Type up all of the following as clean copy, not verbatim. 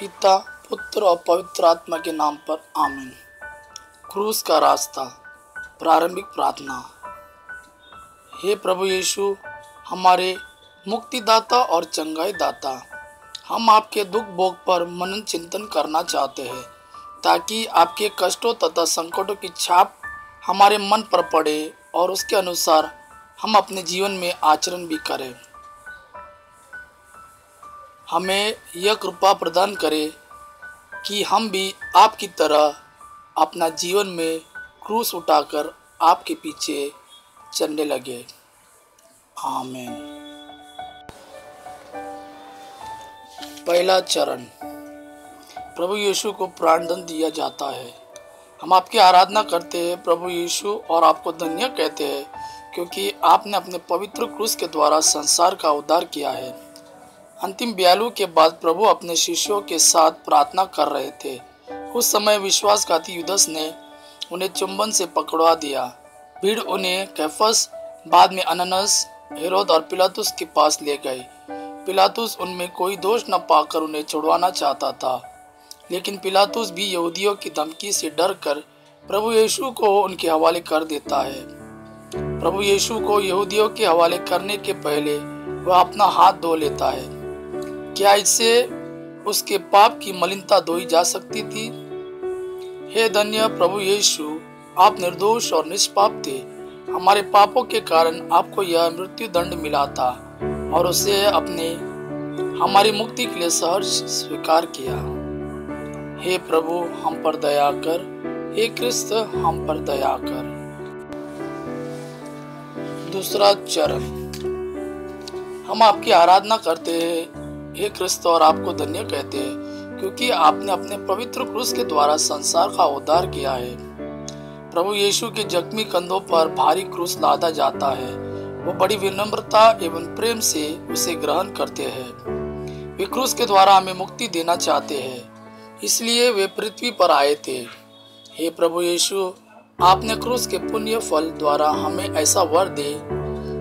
पिता, पुत्र और पवित्र आत्मा के नाम पर आमीन। क्रूस का रास्ता। प्रारंभिक प्रार्थना। हे प्रभु यीशु, हमारे मुक्तिदाता और चंगाई दाता, हम आपके दुख भोग पर मनन चिंतन करना चाहते हैं ताकि आपके कष्टों तथा संकटों की छाप हमारे मन पर पड़े और उसके अनुसार हम अपने जीवन में आचरण भी करें। हमें यह कृपा प्रदान करें कि हम भी आपकी तरह अपना जीवन में क्रूस उठाकर आपके पीछे चलने लगे। आमीन। पहला चरण। प्रभु यीशु को प्राणदंड दिया जाता है। हम आपकी आराधना करते हैं प्रभु यीशु और आपको धन्य कहते हैं क्योंकि आपने अपने पवित्र क्रूस के द्वारा संसार का उद्धार किया है। अंतिम बयालू के बाद प्रभु अपने शिष्यों के साथ प्रार्थना कर रहे थे। उस समय विश्वासघाती युदस ने उन्हें चुंबन से पकड़वा दिया। भीड़ उन्हें कैफस, बाद में अननस, हेरोद और पिलातुस के पास ले गए। पिलातुस उनमें कोई दोष न पाकर उन्हें छुड़वाना चाहता था, लेकिन पिलातुस भी यहूदियों की धमकी से डरकर प्रभु यीशु को उनके हवाले कर देता है। प्रभु यीशु को यहूदियों के हवाले करने के पहले वह अपना हाथ धो लेता है। क्या इससे उसके पाप की मलिनता धोई जा सकती थी? हे धन्य प्रभु यीशु, आप निर्दोष और निष्पाप थे। हमारे पापों के कारण आपको यह मृत्यु दंड मिला था और उसे अपने हमारी मुक्ति के लिए सहर्ष स्वीकार किया। हे प्रभु, हम पर दया कर। हे क्रिस्त, हम पर दया कर। दूसरा चरण। हम आपकी आराधना करते हैं हे क्रिस्त और आपको धन्य कहते हैं क्योंकि आपने अपने पवित्र क्रूस के द्वारा संसार का उद्धार किया है। प्रभु यीशु के जख्मी कंधों पर भारी क्रूस लादा जाता है। वो बड़ी विनम्रता एवं प्रेम से उसे ग्रहण करते हैं। वे क्रूस के द्वारा हमें मुक्ति देना चाहते हैं, इसलिए वे पृथ्वी पर आए थे। हे प्रभु यीशु, आपने क्रूस के पुण्य फल द्वारा हमें ऐसा वर दे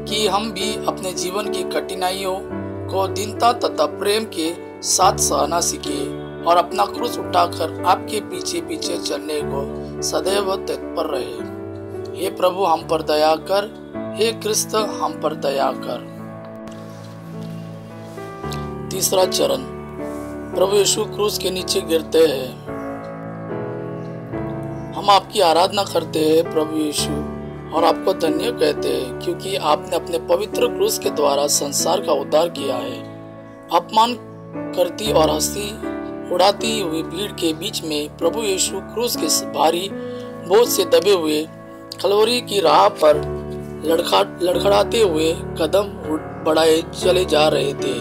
कि हम भी अपने जीवन की कठिनाइयों को दीनता तथा प्रेम के साथ सहना सीखे और अपना क्रूस उठाकर आपके पीछे पीछे चलने को सदैव तत्पर रहे। हे प्रभु, हम पर दया कर। हे क्रिस्त, हम पर दया कर। तीसरा चरण। प्रभु यीशु क्रूस के नीचे गिरते हैं। हम आपकी आराधना करते हैं प्रभु यीशु और आपको धन्य कहते हैं क्योंकि आपने अपने पवित्र क्रूस के द्वारा संसार का उद्धार किया है। अपमान करती और हंसी उड़ाती हुई भीड़ के बीच में प्रभु यीशु क्रूस के भारी बोझ से दबे हुए कलवरी की राह पर लड़खड़ाते हुए कदम बढ़ाए चले जा रहे थे।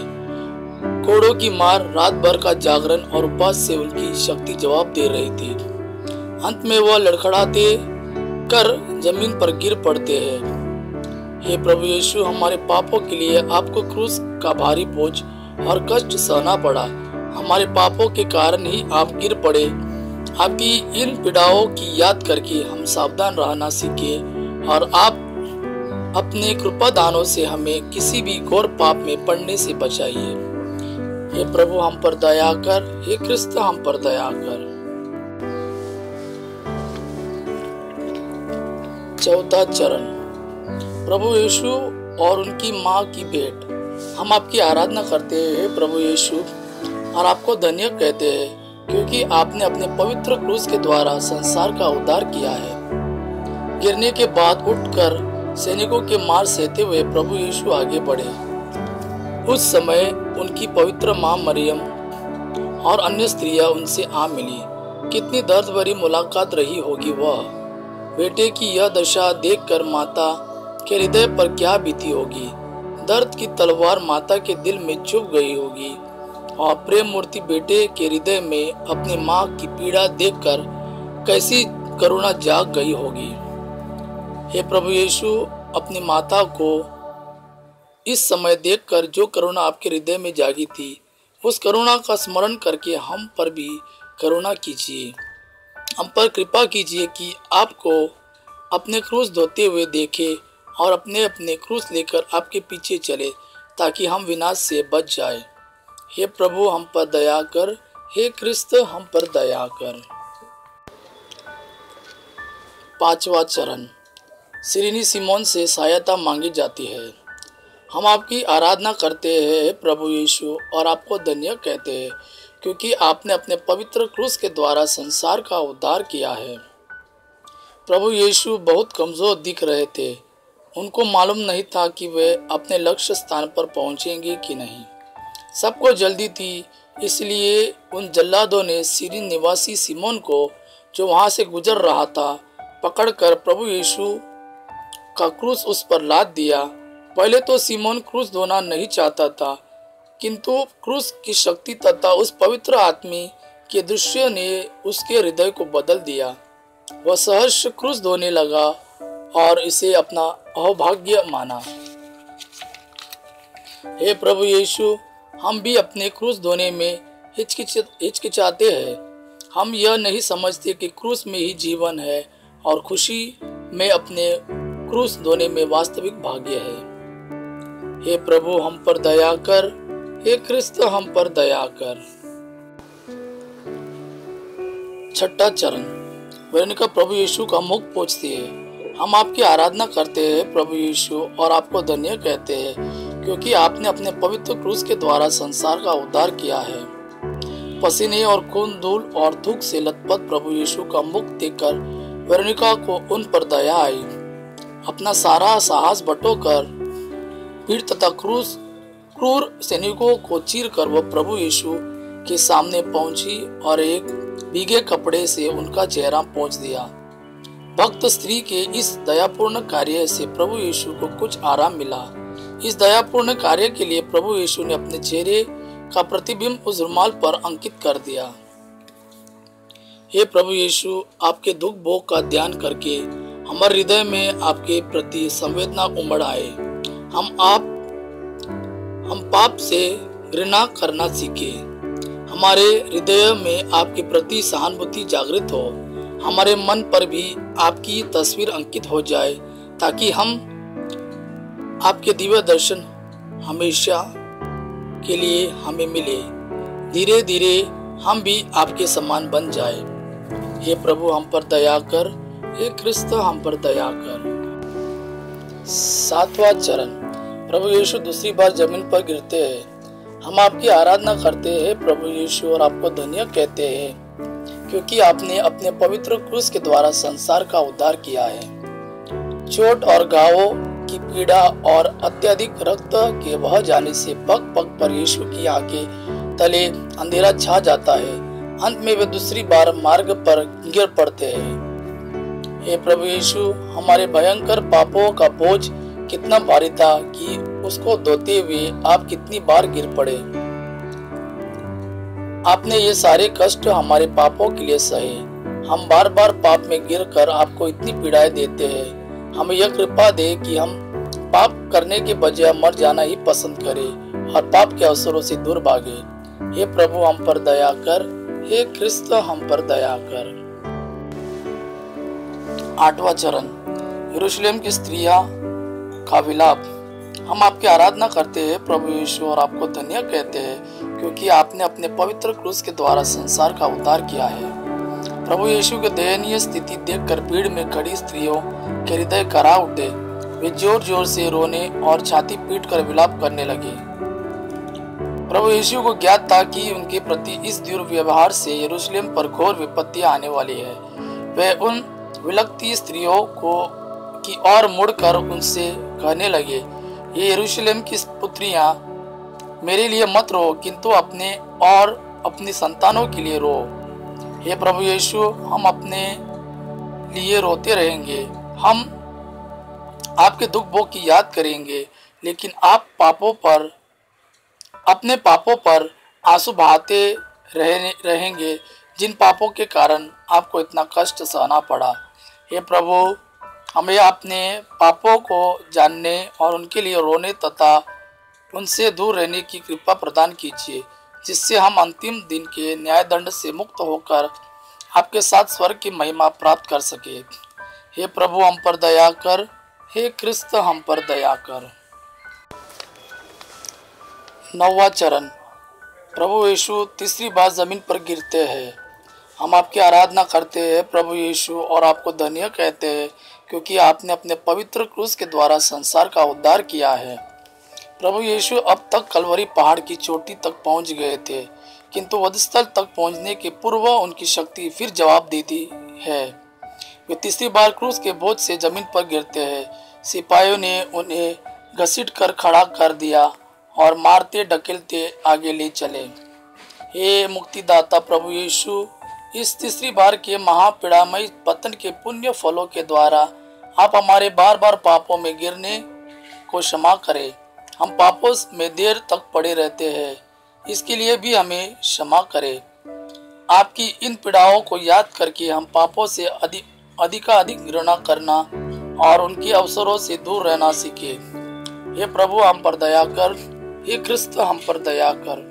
कोड़ों की मार, रात भर का जागरण और उपवास से उनकी शक्ति जवाब दे रही थी। अंत में वह लड़खड़ाते कर जमीन पर गिर पड़ते हैं। हे प्रभु यीशु, हमारे पापों के लिए आपको क्रूस का भारी बोझ और कष्ट सहना पड़ा। हमारे पापों के कारण ही आप गिर पड़े। आपकी इन पीड़ाओं की याद करके हम सावधान रहना सीखे और आप अपने कृपा दानों से हमें किसी भी घोर पाप में पड़ने से बचाइए। हे प्रभु, हम पर दया कर। हे क्रिस्त, हम पर दया कर। चौथा चरण। प्रभु यीशु और उनकी माँ की भेंट। हम आपकी आराधना करते हैं प्रभु यीशु और आपको धन्य कहते हैं क्योंकि आपने अपने पवित्र क्रूस के द्वारा संसार का उद्धार किया है। गिरने के बाद उठकर सैनिकों के मार सहते हुए प्रभु यीशु आगे बढ़े। उस समय उनकी पवित्र माँ मरियम और अन्य स्त्रियां उनसे आ मिली। कितनी दर्द भरी मुलाकात रही होगी वह। बेटे की यह दशा देखकर माता के हृदय पर क्या बीती होगी। दर्द की तलवार माता के दिल में चुभ गई होगी और प्रेम मूर्ति बेटे के हृदय में अपनी माँ की पीड़ा देखकर कैसी करुणा जाग गई होगी। हे प्रभु यीशु, अपनी माता को इस समय देखकर जो करुणा आपके हृदय में जागी थी, उस करुणा का स्मरण करके हम पर भी करुणा कीजिए। हम पर कृपा कीजिए कि आपको अपने क्रूस धोते हुए देखे और अपने अपने क्रूस लेकर आपके पीछे चले ताकि हम विनाश से बच जाए। हे प्रभु, हम पर दया कर। हे क्रिस्त हम पर दया कर। पांचवा चरण, सिरिनी सिमोन से सहायता मांगी जाती है। हम आपकी आराधना करते हैं प्रभु यीशु और आपको धन्य कहते हैं क्योंकि आपने अपने पवित्र क्रूस के द्वारा संसार का उद्धार किया है। प्रभु यीशु बहुत कमज़ोर दिख रहे थे। उनको मालूम नहीं था कि वे अपने लक्ष्य स्थान पर पहुंचेंगे कि नहीं। सबको जल्दी थी, इसलिए उन जल्लादों ने सीरीन निवासी सिमोन को, जो वहां से गुजर रहा था, पकड़कर प्रभु यीशु का क्रूस उस पर लाद दिया। पहले तो सिमोन क्रूस धोना नहीं चाहता था, किंतु क्रूस की शक्ति तथा उस पवित्र आत्मा के दृश्य ने उसके हृदय को बदल दिया। वह सहर्ष क्रूस धोने लगा और इसे अपना अहोभाग्य माना। हे प्रभु यीशु, हम भी अपने क्रूस धोने में हिचकिचाते हैं। हम यह नहीं समझते कि क्रूस में ही जीवन है और खुशी में अपने क्रूस धोने में वास्तविक भाग्य है। हे प्रभु हम पर दया कर, हे क्रिस्त हम पर दया कर। छठा चरण, वेरोनिका प्रभु यीशु का मुख पोंछती है। हम आपकी आराधना करते हैं प्रभु यीशु और आपको धन्य कहते हैं क्योंकि आपने अपने पवित्र क्रूस के द्वारा संसार का उद्धार किया है। पसीने और खून, धूल और थूक से लथपथ प्रभु यीशु का मुख देखकर वेरोनिका को उन पर दया आई। अपना सारा साहस बटोकर भीड़ तथा क्रूर सैनिकों को चीरकर वह प्रभु यीशु के सामने पहुंची और एक भीगे कपड़े से उनका चेहरा पोंछ दिया। भक्त स्त्री के इस दयापूर्ण कार्य से प्रभु यीशु को कुछ आराम मिला। इस दयापूर्ण कार्य के लिए प्रभु यीशु ने अपने चेहरे का प्रतिबिंब उस रुमाल पर अंकित कर दिया। हे प्रभु यीशु, आपके दुख भोग का ध्यान करके हमारे हृदय में आपके प्रति संवेदना उमड़ आए। हम पाप से घृणा करना सीखे। हमारे हृदय में आपके प्रति सहानुभूति जागृत हो। हमारे मन पर भी आपकी तस्वीर अंकित हो जाए ताकि हम आपके दिव्य दर्शन हमेशा के लिए हमें मिले। धीरे धीरे हम भी आपके समान बन जाए। हे प्रभु हम पर दया कर, हे क्रिस्त हम पर दया कर। सातवां चरण, प्रभु यीशु दूसरी बार जमीन पर गिरते हैं। हम आपकी आराधना करते हैं प्रभु यीशु और आपको धन्य कहते हैं क्योंकि आपने अपने पवित्र क्रूस के द्वारा संसार का उद्धार किया है। चोट और घावों की पीड़ा और अत्यधिक रक्त के बह जाने से पग पग पर यीशु की आंखें तले अंधेरा छा जाता है। अंत में वे दूसरी बार मार्ग पर गिर पड़ते हैं। हे प्रभु यीशु, हमारे भयंकर पापों का बोझ कितना भारी था कि उसको धोते हुए आप कितनी बार गिर पड़े। आपने ये सारे कष्ट हमारे पापों के लिए सहे। हम बार बार पाप में गिरकर आपको इतनी पीड़ाएं देते हैं। हमें यह कृपा दे कि हम पाप करने के बजाय मर जाना ही पसंद करें और पाप के अवसरों से दूर भागे। हे प्रभु हम पर दया कर, हे क्रिस्त हम पर दया कर। आठवां चरण, यरूशलेम की स्त्रियां का विलाप। हम आपकी आराधना करते हैं प्रभु यीशु और आपको धन्य कहते हैं क्योंकि आपने अपने पवित्र क्रूस के द्वारा संसार का उद्धार किया है। प्रभु यीशु की दयनीय स्थिति देखकर भीड़ में खड़ी स्त्रियों के हृदय करा उठे। वे जोर जोर से रोने और छाती पीटकर विलाप करने लगे। प्रभु यीशु को ज्ञात था कि उनके प्रति इस दुर्व्यवहार से यरूशलेम पर घोर विपत्ति आने वाली है। वे उन विलकती स्त्रियों की ओर मुड़कर उनसे कहने लगे, ये यरूशलेम की पुत्रियां, मेरे लिए मत रो किंतु अपने और अपनी संतानों के लिए रो। हे प्रभु यीशु, हम अपने लिए रोते रहेंगे। हम आपके दुख भोग की याद करेंगे, लेकिन आप अपने पापों पर आंसू बहाते रहेंगे जिन पापों के कारण आपको इतना कष्ट सहना पड़ा। हे प्रभु, हमें अपने पापों को जानने और उनके लिए रोने तथा उनसे दूर रहने की कृपा प्रदान कीजिए, जिससे हम अंतिम दिन के न्यायदंड से मुक्त होकर आपके साथ स्वर्ग की महिमा प्राप्त कर सके। हे प्रभु हम पर दया कर, हे क्रिस्त हम पर दया कर। नौवां चरण, प्रभु यीशु तीसरी बार जमीन पर गिरते हैं। हम आपकी आराधना करते हैं प्रभु यीशु और आपको धन्य कहते हैं क्योंकि आपने अपने पवित्र क्रूस के द्वारा संसार का उद्धार किया है। प्रभु यीशु अब तक कलवरी पहाड़ की चोटी तक पहुंच गए थे, किंतु वधस्थल तक पहुंचने के पूर्व उनकी शक्ति फिर जवाब देती है। वे तीसरी बार क्रूस के बोझ से जमीन पर गिरते हैं। सिपाहियों ने उन्हें घसीट कर खड़ा कर दिया और मारते ढकेलते आगे ले चले। हे मुक्तिदाता प्रभु यीशु, इस तीसरी बार के महापीड़ामयी पतन के पुण्य फलों के द्वारा आप हमारे बार बार पापों में गिरने को क्षमा करें। हम पापों में देर तक पड़े रहते हैं, इसके लिए भी हमें क्षमा करें। आपकी इन पीड़ाओं को याद करके हम पापों से अधिकाधिक घृणा करना और उनके अवसरों से दूर रहना सीखे। हे प्रभु हम पर दया कर, हे ख्रिस्त हम पर दया कर।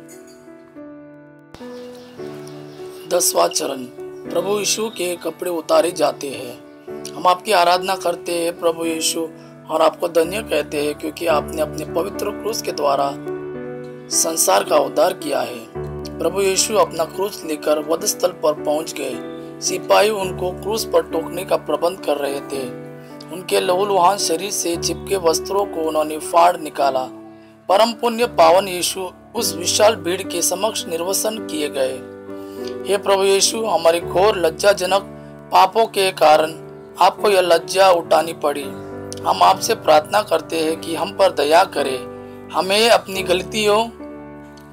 10वां चरण, प्रभु यीशु के कपड़े उतारे जाते हैं। हम आपकी आराधना करते हैं प्रभु यीशु और आपको धन्य कहते हैं क्योंकि आपने अपने पवित्र क्रूस के द्वारा संसार का उद्धार किया है। प्रभु यीशु अपना क्रूस लेकर वधस्थल पर पहुंच गए। सिपाही उनको क्रूस पर टोकने का प्रबंध कर रहे थे। उनके लहूलुहान शरीर से चिपके वस्त्रों को उन्होंने फाड़ निकाला। परम पुण्य पावन यीशु उस विशाल भीड़ के समक्ष निर्वसन किए गए। हे प्रभु यीशु, हमारे घोर लज्जाजनक पापों के कारण आपको यह लज्जा उठानी पड़ी। हम आपसे प्रार्थना करते हैं कि हम पर दया करें, हमें अपनी गलतियों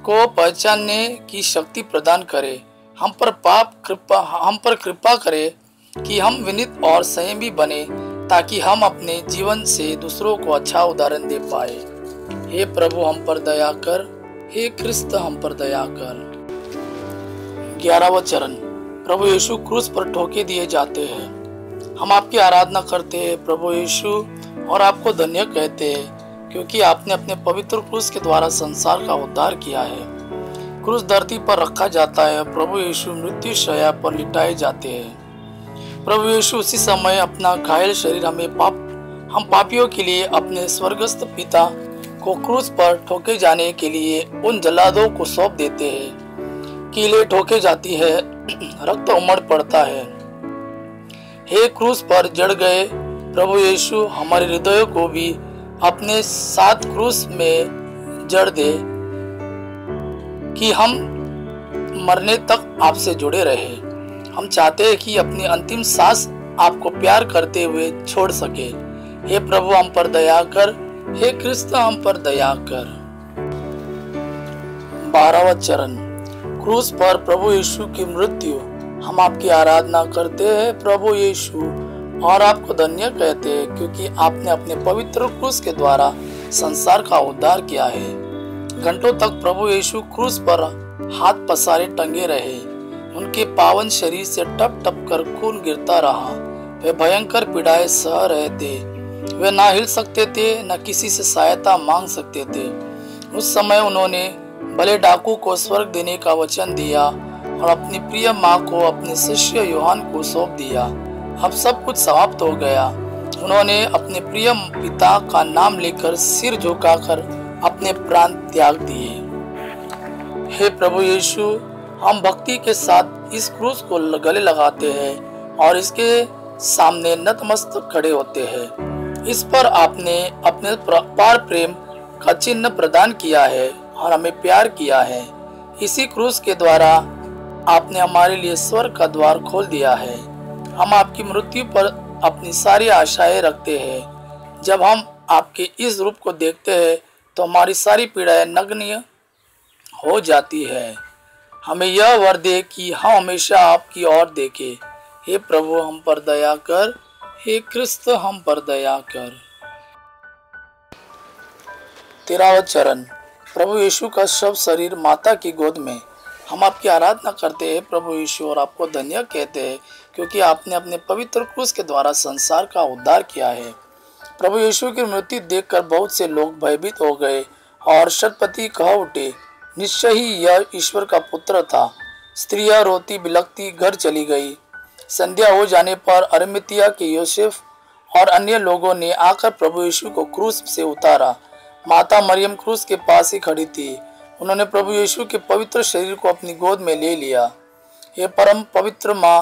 को पहचानने की शक्ति प्रदान करें। हम पर कृपा करें कि हम विनीत और संयमी बने ताकि हम अपने जीवन से दूसरों को अच्छा उदाहरण दे पाए। हे प्रभु हम पर दया कर, हे ख्रिस्त हम पर दया कर। 11वां चरण, प्रभु यीशु क्रूस पर ठोके दिए जाते हैं। हम आपकी आराधना करते हैं प्रभु यीशु और आपको धन्य कहते हैं क्योंकि आपने अपने पवित्र क्रूस के द्वारा संसार का उद्धार किया है। क्रूस धरती पर रखा जाता है, प्रभु यीशु मृत्यु शैया पर लिटाए जाते हैं। प्रभु यीशु उसी समय अपना घायल शरीर हम पापियों के लिए अपने स्वर्गस्थ पिता को क्रूस पर ठोके जाने के लिए उन जल्लादों को सौंप देते हैं। कीलें ठोके जाती है, रक्त उमड़ पड़ता है। हे क्रूस पर जड़ गए प्रभु यीशु, हमारे हृदयों को भी अपने साथ क्रूस में जड़ दे कि हम मरने तक आपसे जुड़े रहे। हम चाहते हैं कि अपनी अंतिम सांस आपको प्यार करते हुए छोड़ सके। हे प्रभु हम पर दया कर, हे ख्रिस्त हम पर दया कर। 12वां चरण, क्रूस पर प्रभु यीशु की मृत्यु। हम आपकी आराधना करते हैं प्रभु यीशु और आपको धन्य कहते हैं क्योंकि आपने अपने पवित्र क्रूस के द्वारा संसार का उद्धार किया है। घंटों तक प्रभु यीशु क्रूस पर हाथ पसारे टंगे रहे। उनके पावन शरीर से टप टप कर खून गिरता रहा। वे भयंकर पीड़ाएं सह रहे थे। वे ना हिल सकते थे, न किसी से सहायता मांग सकते थे। उस समय उन्होंने भले डाकू को स्वर्ग देने का वचन दिया और अपनी प्रिय माँ को अपने शिष्य यूहन्ना को सौंप दिया। अब सब कुछ समाप्त हो गया। उन्होंने अपने प्रिय पिता का नाम लेकर सिर झुकाकर अपने प्राण त्याग दिए। हे प्रभु यीशु, हम भक्ति के साथ इस क्रूस को गले लगाते हैं और इसके सामने नतमस्तक खड़े होते हैं। इस पर आपने अपने पार प्रेम का चिन्ह प्रदान किया है और हमें प्यार किया है। इसी क्रूस के द्वारा आपने हमारे लिए स्वर्ग का द्वार खोल दिया है। हम आपकी मृत्यु पर अपनी सारी आशाएं रखते हैं। जब हम आपके इस रूप को देखते हैं तो हमारी सारी पीड़ाएं नगण्य हो जाती है। हमें यह वर दे कि हम हमेशा आपकी ओर देखें। हे प्रभु हम पर दया कर, हे ख्रिस्त हम पर दया कर। 13वां चरण, प्रभु यीशु का शव शरीर माता की गोद में। हम आपकी आराधना करते हैं प्रभु यीशु और आपको धन्य कहते हैं क्योंकि आपने अपने पवित्र क्रूस के द्वारा संसार का उद्धार किया है। प्रभु यीशु की मृत्यु देखकर बहुत से लोग भयभीत हो गए और शतपति कह उठे, निश्चय ही यह ईश्वर का पुत्र था। स्त्रियां रोती बिलखती घर चली गई। संध्या हो जाने पर अरिमतिया के यूसुफ और अन्य लोगों ने आकर प्रभु यीशु को क्रूस से उतारा। माता मरियम क्रूस के पास ही खड़ी थी। उन्होंने प्रभु यीशु के पवित्र शरीर को अपनी गोद में ले लिया। हे परम पवित्र माँ,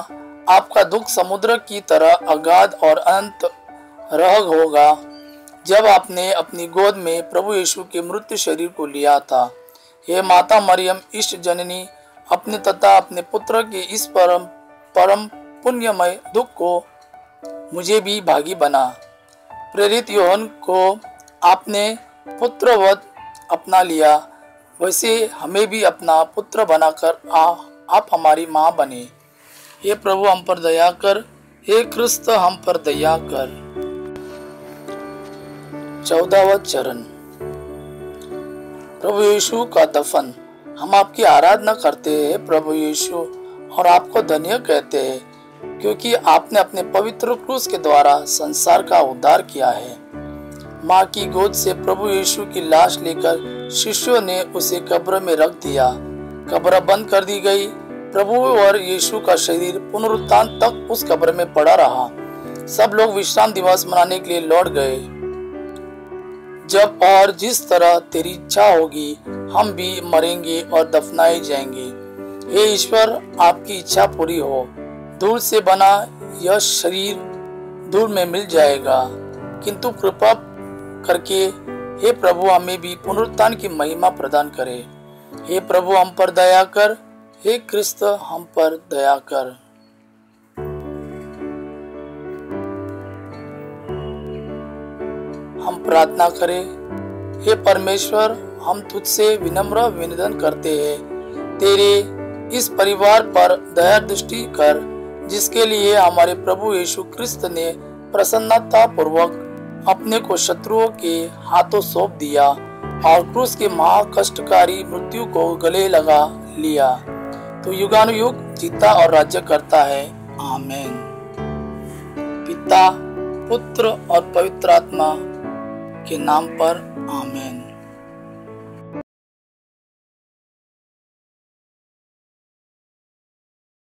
आपका दुख समुद्र की तरह अगाध और अनंत रह होगा जब आपने अपनी गोद में प्रभु यीशु के मृत्यु शरीर को लिया था। हे माता मरियम, इष्ट जननी, अपने तथा अपने पुत्र के इस परम पुण्यमय दुख को मुझे भी भागी बना। प्रेरित योहन को आपने पुत्रवत अपना लिया, वैसे हमें भी अपना पुत्र बनाकर आप हमारी माँ बने। हे प्रभु हम पर दया कर, हे क्रिस्त हम पर दया कर। 14वां चरण, प्रभु यीशु का दफन। हम आपकी आराधना करते हैं प्रभु यीशु और आपको धन्य कहते हैं क्योंकि आपने अपने पवित्र क्रूस के द्वारा संसार का उद्धार किया है। माँ की गोद से प्रभु यीशु की लाश लेकर शिष्यों ने उसे कब्र में रख दिया। कब्र बंद कर दी गई। प्रभु और यीशु का शरीर पुनरुत्थान तक उस कब्र में पड़ा रहा। सब लोग विश्राम दिवस मनाने के लिए लौट गए। जब और जिस तरह तेरी इच्छा होगी हम भी मरेंगे और दफनाए जाएंगे। हे ईश्वर, आपकी इच्छा पूरी हो। धूल से बना यह शरीर धूल में मिल जाएगा, किंतु कृपा करके हे प्रभु हमें भी पुनरुत्थान की महिमा प्रदान करे। हे प्रभु हम पर दया कर, हे क्रिस्त हम पर दया कर। हम प्रार्थना करें। हे परमेश्वर, हम तुझसे विनम्र निवेदन करते हैं, तेरे इस परिवार पर दया दृष्टि कर जिसके लिए हमारे प्रभु यीशु क्रिस्त ने प्रसन्नता पूर्वक अपने को शत्रुओं के हाथों सौंप दिया और क्रूस के महाकष्टकारी मृत्यु को गले लगा लिया। तो युगानुयुग जीता और राज्य करता है। आमीन। पिता, पुत्र और पवित्र आत्मा के नाम पर आमीन।